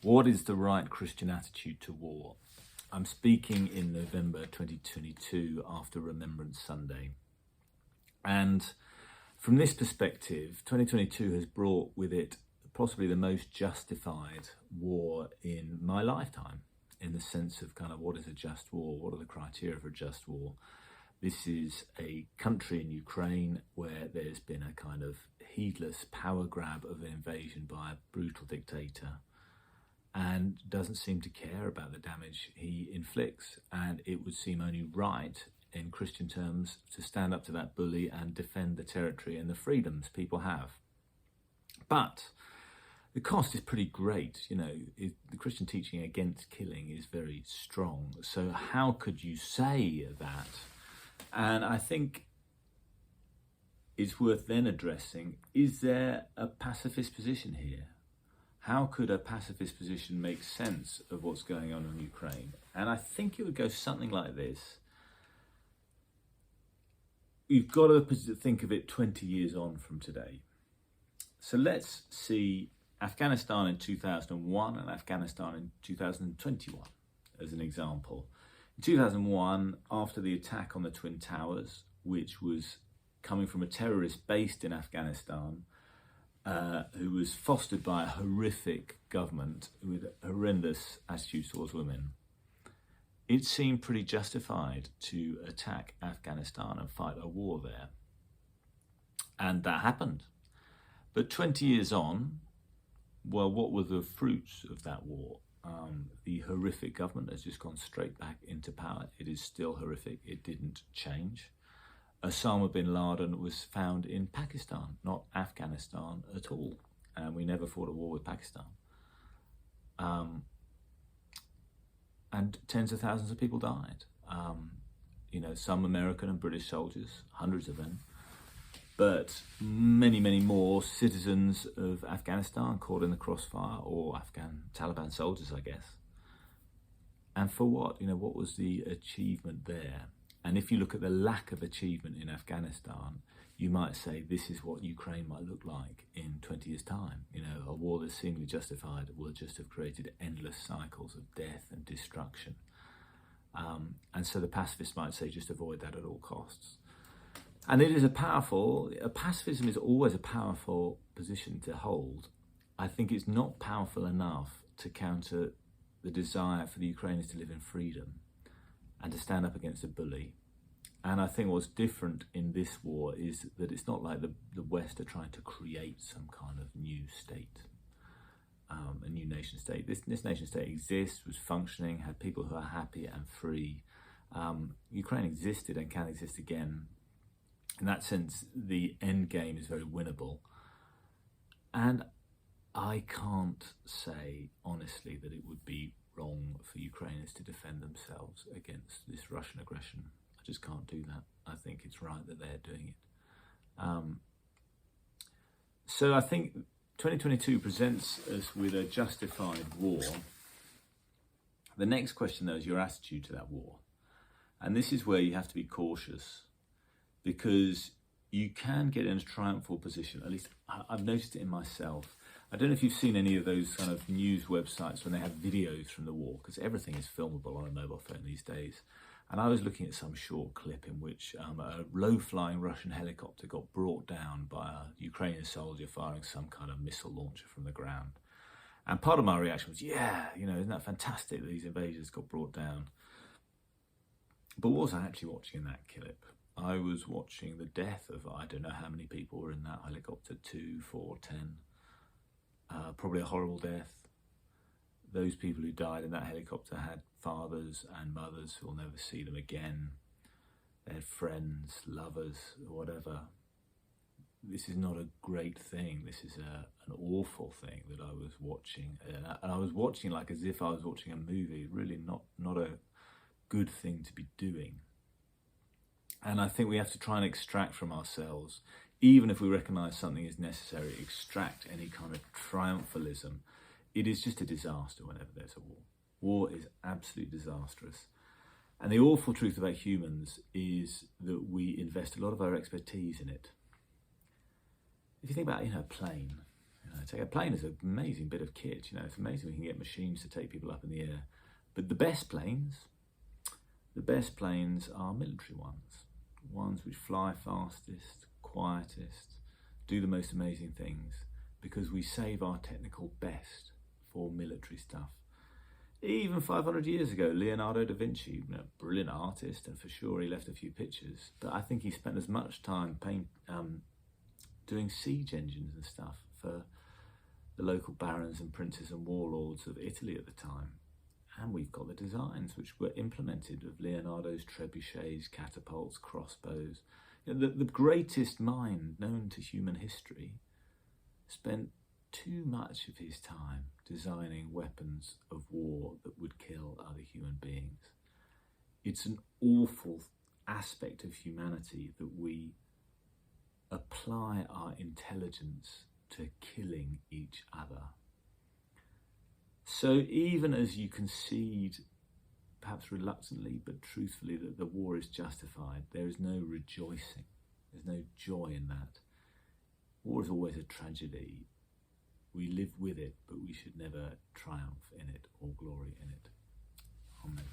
What is the right Christian attitude to war? I'm speaking in November 2022 after Remembrance Sunday. And from this perspective, 2022 has brought with it possibly the most justified war in my lifetime, in the sense of kind of what is a just war, what are the criteria for a just war. This is a country in Ukraine where there's been a kind of heedless power grab of an invasion by a brutal dictator, and doesn't seem to care about the damage he inflicts. And it would seem only right, in Christian terms, to stand up to that bully and defend the territory and the freedoms people have. But the cost is pretty great. The Christian teaching against killing is very strong. So how could you say that? And I think it's worth then addressing, is there a pacifist position here? How could a pacifist position make sense of what's going on in Ukraine? And I think it would go something like this. You've got to think of it 20 years on from today. So let's see Afghanistan in 2001 and Afghanistan in 2021 as an example. In 2001, after the attack on the Twin Towers, which was coming from a terrorist based in Afghanistan, who was fostered by a horrific government with horrendous attitudes towards women, it seemed pretty justified to attack Afghanistan and fight a war there. And that happened. But 20 years on, well, what were the fruits of that war? The horrific government has just gone straight back into power. It is still horrific. It didn't change. Osama bin Laden was found in Pakistan, not Afghanistan at all. And we never fought a war with Pakistan. And tens of thousands of people died. Some American and British soldiers, hundreds of them, but many, many more citizens of Afghanistan caught in the crossfire, or Afghan Taliban soldiers, I guess. And for what? What was the achievement there? And if you look at the lack of achievement in Afghanistan, you might say this is what Ukraine might look like in 20 years' time. A war that's seemingly justified will just have created endless cycles of death and destruction. And so the pacifists might say just avoid that at all costs. And it is pacifism is always a powerful position to hold. I think it's not powerful enough to counter the desire for the Ukrainians to live in freedom and to stand up against a bully. And I think what's different in this war is that it's not like the West are trying to create some kind of new state, a new nation state. This nation state exists, was functioning, had people who are happy and free. Ukraine existed and can exist again. In that sense, the end game is very winnable. And I can't say, honestly, that it would be wrong for Ukrainians to defend themselves against this Russian aggression. I just can't do that. I think it's right that they're doing it. So I think 2022 presents us with a justified war. The next question, though, is your attitude to that war. And this is where you have to be cautious, because you can get in a triumphal position. At least I've noticed it in myself. I don't know if you've seen any of those kind of news websites when they have videos from the war, because everything is filmable on a mobile phone these days. And I was looking at some short clip in which a low-flying Russian helicopter got brought down by a Ukrainian soldier firing some kind of missile launcher from the ground. And part of my reaction was, yeah, isn't that fantastic that these invaders got brought down? But what was I actually watching in that clip? I was watching the death of, I don't know how many people were in that helicopter, 2, 4, 10. Probably a horrible death. Those people who died in that helicopter had fathers and mothers who will never see them again. They had friends, lovers, whatever. This is not a great thing. This is an awful thing that I was watching. And I was watching like as if I was watching a movie. Really not a good thing to be doing. And I think we have to try and extract from ourselves, even if we recognise something is necessary, extract any kind of triumphalism. It is just a disaster whenever there's a war. War is absolutely disastrous. And the awful truth about humans is that we invest a lot of our expertise in it. If you think about, a plane, Take a plane as an amazing bit of kit. It's amazing we can get machines to take people up in the air. But the best planes are military ones which fly fastest, quietest, do the most amazing things, because we save our technical best for military stuff. Even 500 years ago, Leonardo da Vinci, brilliant artist, and for sure he left a few pictures, but I think he spent as much time doing siege engines and stuff for the local barons and princes and warlords of Italy at the time. And we've got the designs which were implemented of Leonardo's trebuchets, catapults, crossbows. The greatest mind known to human history spent too much of his time designing weapons of war that would kill other human beings. It's an awful aspect of humanity that we apply our intelligence to killing each other. So even as you concede, perhaps reluctantly but truthfully, that the war is justified, there is no rejoicing, there's no joy in that. War is always a tragedy. We live with it, but we should never triumph in it or glory in it. Amen.